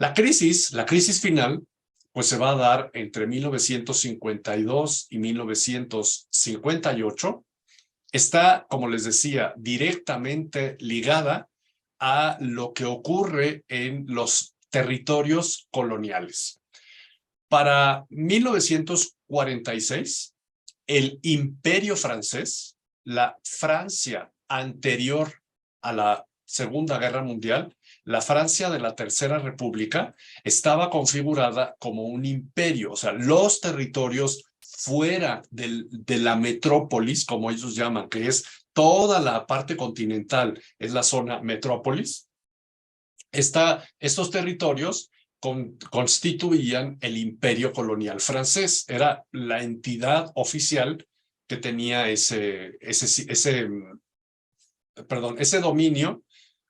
La crisis final, pues se va a dar entre 1952 y 1958. Está, como les decía, directamente ligada a lo que ocurre en los territorios coloniales. Para 1946, el Imperio francés, la Francia anterior a la Segunda Guerra Mundial, la Francia de la Tercera República, estaba configurada como un imperio, o sea, los territorios fuera de la metrópolis, como ellos llaman, que es toda la parte continental, es la zona metrópolis. Estos territorios constituían el imperio colonial francés. Era la entidad oficial que tenía ese dominio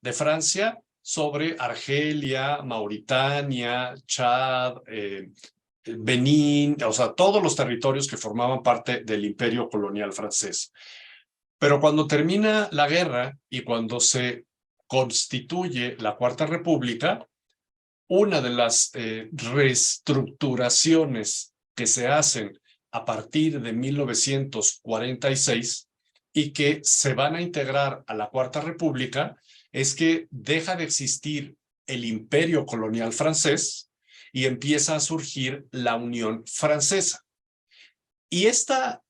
de Francia sobre Argelia, Mauritania, Chad, Benín, o sea, todos los territorios que formaban parte del imperio colonial francés. Pero cuando termina la guerra y cuando se constituye la Cuarta República, una de las reestructuraciones que se hacen a partir de 1946 y que se van a integrar a la Cuarta República es que deja de existir el imperio colonial francés y empieza a surgir la Unión Francesa. Y esta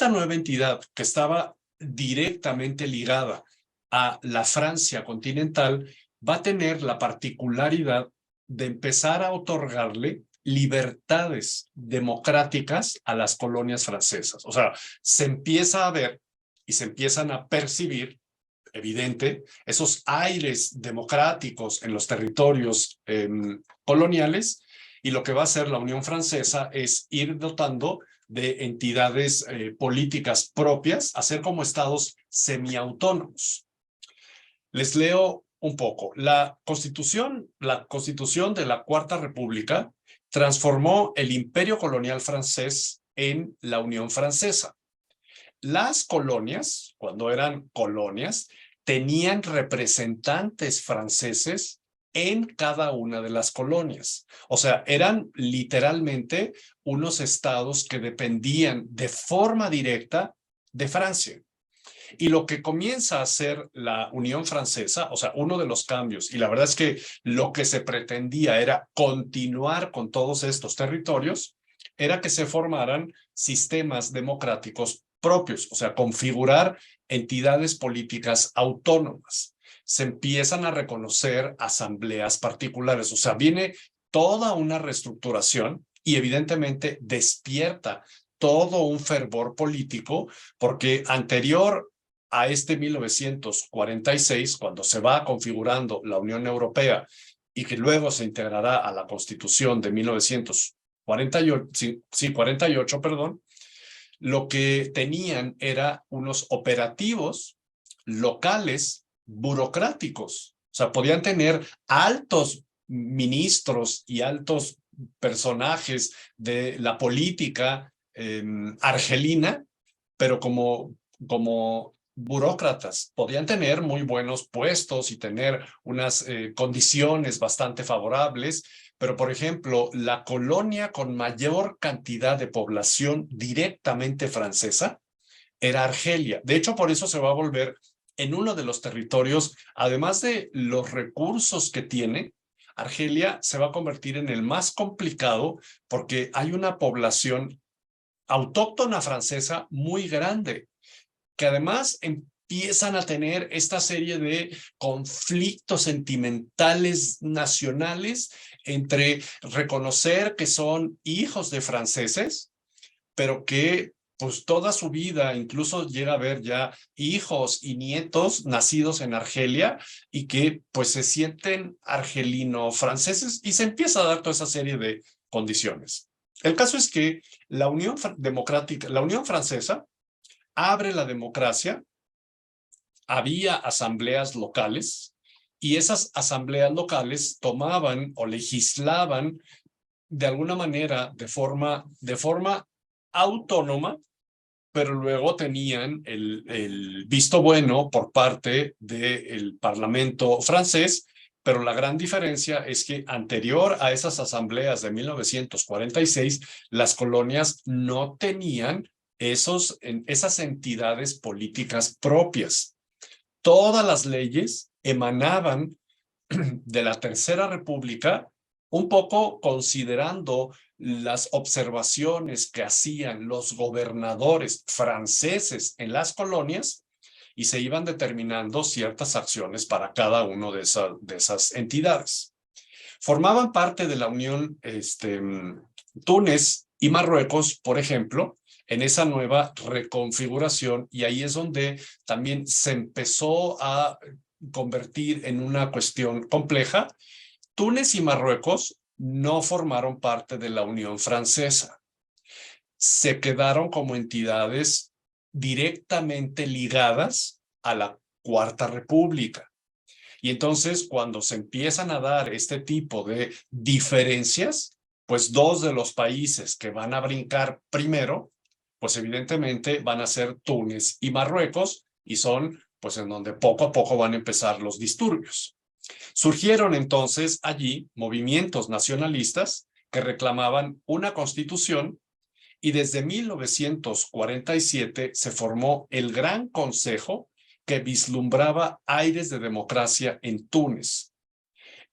nueva entidad que estaba directamente ligada a la Francia continental va a tener la particularidad de empezar a otorgarle libertades democráticas a las colonias francesas. O sea, se empieza a ver y se empiezan a percibir, evidente, esos aires democráticos en los territorios coloniales, y lo que va a hacer la Unión Francesa es ir dotando de entidades políticas propias, hacer como estados semiautónomos. Les leo un poco. La Constitución de la Cuarta República transformó el imperio colonial francés en la Unión Francesa. Las colonias, cuando eran colonias, tenían representantes franceses en cada una de las colonias. O sea, eran literalmente unos estados que dependían de forma directa de Francia. Y lo que comienza a hacer la Unión Francesa, o sea, uno de los cambios, y la verdad es que lo que se pretendía era continuar con todos estos territorios, era que se formaran sistemas democráticos propios, o sea, configurar entidades políticas autónomas. Se empiezan a reconocer asambleas particulares, o sea, viene toda una reestructuración y evidentemente despierta todo un fervor político, porque anterior a este 1946, cuando se va configurando la Unión Europea y que luego se integrará a la Constitución de 1948, perdón, lo que tenían era unos operativos locales burocráticos. O sea, podían tener altos ministros y altos personajes de la política argelina, pero como burócratas, podían tener muy buenos puestos y tener unas condiciones bastante favorables, pero por ejemplo, la colonia con mayor cantidad de población directamente francesa era Argelia. De hecho, por eso se va a volver en uno de los territorios, además de los recursos que tiene, Argelia se va a convertir en el más complicado porque hay una población autóctona francesa muy grande, que además empiezan a tener esta serie de conflictos sentimentales nacionales entre reconocer que son hijos de franceses, pero que pues toda su vida incluso llega a haber ya hijos y nietos nacidos en Argelia y que pues se sienten argelino-franceses, y se empieza a dar toda esa serie de condiciones. El caso es que la Unión Democrática, la Unión Francesa, abre la democracia, había asambleas locales y esas asambleas locales tomaban o legislaban de alguna manera de forma autónoma, pero luego tenían el visto bueno por parte del Parlamento francés, Pero la gran diferencia es que anterior a esas asambleas de 1946, las colonias no tenían esas entidades políticas propias. Todas las leyes emanaban de la Tercera República, un poco considerando las observaciones que hacían los gobernadores franceses en las colonias, y se iban determinando ciertas acciones para cada una de esas entidades. Formaban parte de la Unión Túnez y Marruecos, por ejemplo, en esa nueva reconfiguración, y ahí es donde también se empezó a convertir en una cuestión compleja. Túnez y Marruecos no formaron parte de la Unión Francesa. Se quedaron como entidades directamente ligadas a la Cuarta República. Y entonces, cuando se empiezan a dar este tipo de diferencias, pues dos de los países que van a brincar primero, pues evidentemente van a ser Túnez y Marruecos, y son pues en donde poco a poco van a empezar los disturbios. Surgieron entonces allí movimientos nacionalistas que reclamaban una constitución, y desde 1947 se formó el Gran Consejo, que vislumbraba aires de democracia en Túnez.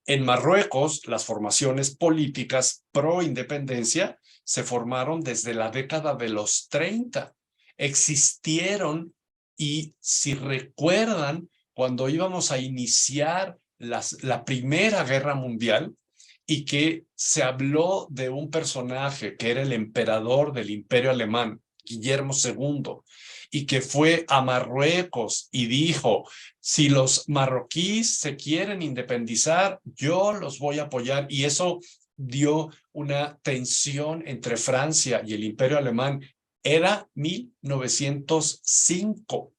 En Marruecos, las formaciones políticas pro independencia se formaron desde la década de los 30. Existieron, y si recuerdan, cuando íbamos a iniciar la Primera Guerra Mundial, y que se habló de un personaje que era el emperador del Imperio Alemán, Guillermo II, y que fue a Marruecos y dijo: si los marroquíes se quieren independizar, yo los voy a apoyar. Y eso dio una tensión entre Francia y el Imperio Alemán. Era 1905.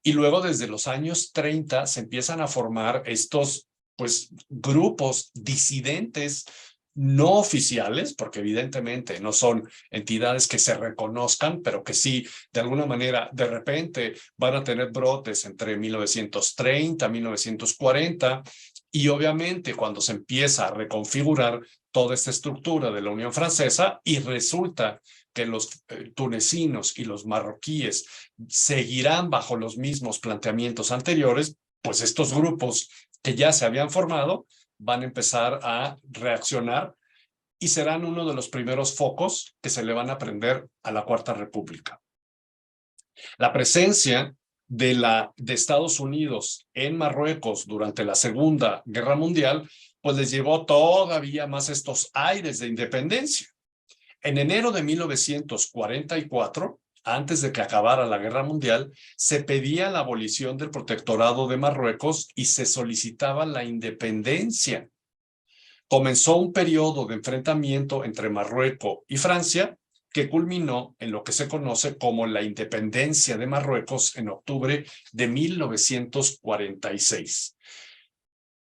Y luego, desde los años 30, se empiezan a formar estos pues grupos disidentes no oficiales, porque evidentemente no son entidades que se reconozcan, pero que sí, de alguna manera, de repente van a tener brotes entre 1930, 1940, y obviamente cuando se empieza a reconfigurar toda esta estructura de la Unión Francesa, y resulta que los tunecinos y los marroquíes seguirán bajo los mismos planteamientos anteriores, pues estos grupos que ya se habían formado van a empezar a reaccionar, y serán uno de los primeros focos que se le van a prender a la Cuarta República. La presencia de Estados Unidos en Marruecos durante la Segunda Guerra Mundial, pues les llevó todavía más estos aires de independencia. En enero de 1944, antes de que acabara la Guerra Mundial, se pedía la abolición del protectorado de Marruecos y se solicitaba la independencia. Comenzó un periodo de enfrentamiento entre Marruecos y Francia, que culminó en lo que se conoce como la independencia de Marruecos en octubre de 1946.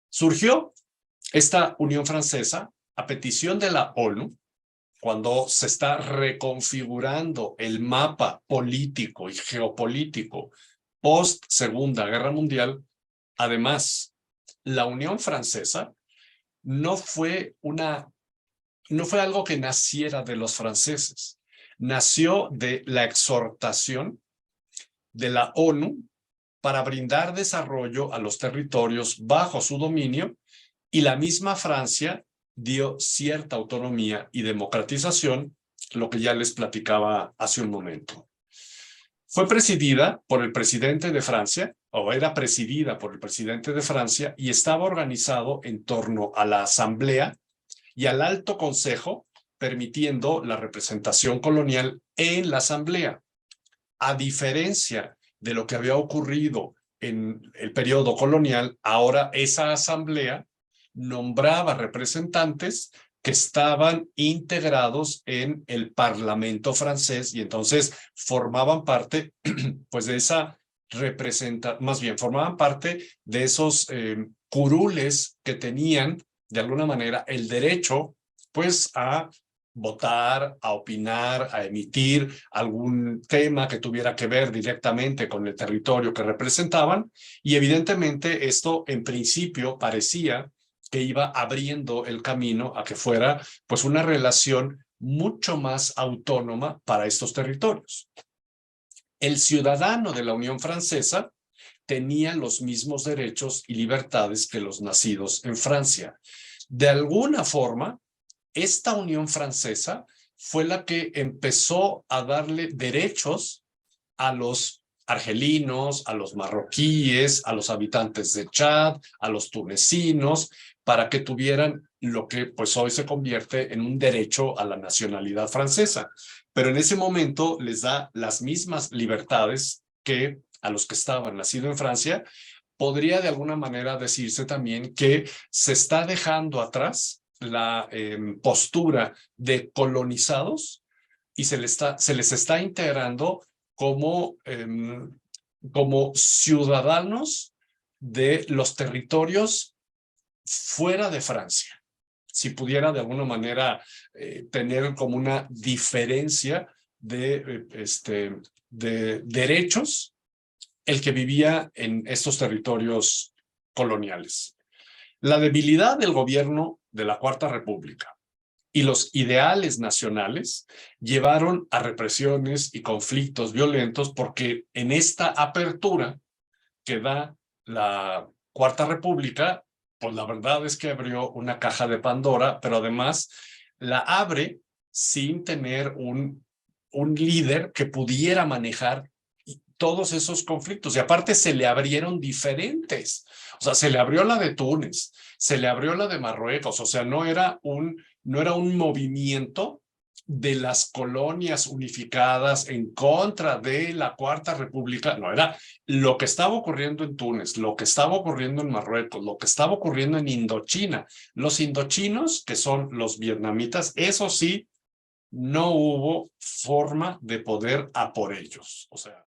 Surgió esta Unión Francesa a petición de la ONU, cuando se está reconfigurando el mapa político y geopolítico post Segunda Guerra Mundial. Además, la Unión Francesa no fue algo que naciera de los franceses, nació de la exhortación de la ONU para brindar desarrollo a los territorios bajo su dominio, y la misma Francia dio cierta autonomía y democratización, lo que ya les platicaba hace un momento. Fue presidida por el presidente de Francia, o era presidida por el presidente de Francia, y estaba organizado en torno a la Asamblea y al Alto Consejo, permitiendo la representación colonial en la Asamblea. A diferencia de lo que había ocurrido en el periodo colonial, ahora esa Asamblea nombraba representantes que estaban integrados en el Parlamento francés, y entonces formaban parte pues de esa más bien formaban parte de esos curules que tenían de alguna manera el derecho pues a votar, a opinar, a emitir algún tema que tuviera que ver directamente con el territorio que representaban, y evidentemente esto en principio parecía que iba abriendo el camino a que fuera pues una relación mucho más autónoma para estos territorios. El ciudadano de la Unión Francesa tenía los mismos derechos y libertades que los nacidos en Francia. De alguna forma, esta Unión Francesa fue la que empezó a darle derechos a los argelinos, a los marroquíes, a los habitantes de Chad, a los tunecinos, para que tuvieran lo que pues hoy se convierte en un derecho a la nacionalidad francesa. Pero en ese momento les da las mismas libertades que a los que estaban nacidos en Francia. Podría de alguna manera decirse también que se está dejando atrás la postura de colonizados y se les está integrando como, como ciudadanos de los territorios fuera de Francia. Si pudiera de alguna manera tener como una diferencia de derechos el que vivía en estos territorios coloniales. La debilidad del gobierno de la Cuarta República y los ideales nacionales llevaron a represiones y conflictos violentos, porque en esta apertura que da la Cuarta República, pues la verdad es que abrió una caja de Pandora, pero además la abre sin tener un líder que pudiera manejar todos esos conflictos. Y aparte se le abrieron diferentes. O sea, se le abrió la de Túnez, se le abrió la de Marruecos. O sea, no era un movimiento de las colonias unificadas en contra de la Cuarta República. No, era lo que estaba ocurriendo en Túnez, lo que estaba ocurriendo en Marruecos, lo que estaba ocurriendo en Indochina. Los indochinos, que son los vietnamitas, eso sí, no hubo forma de poder a por ellos. O sea,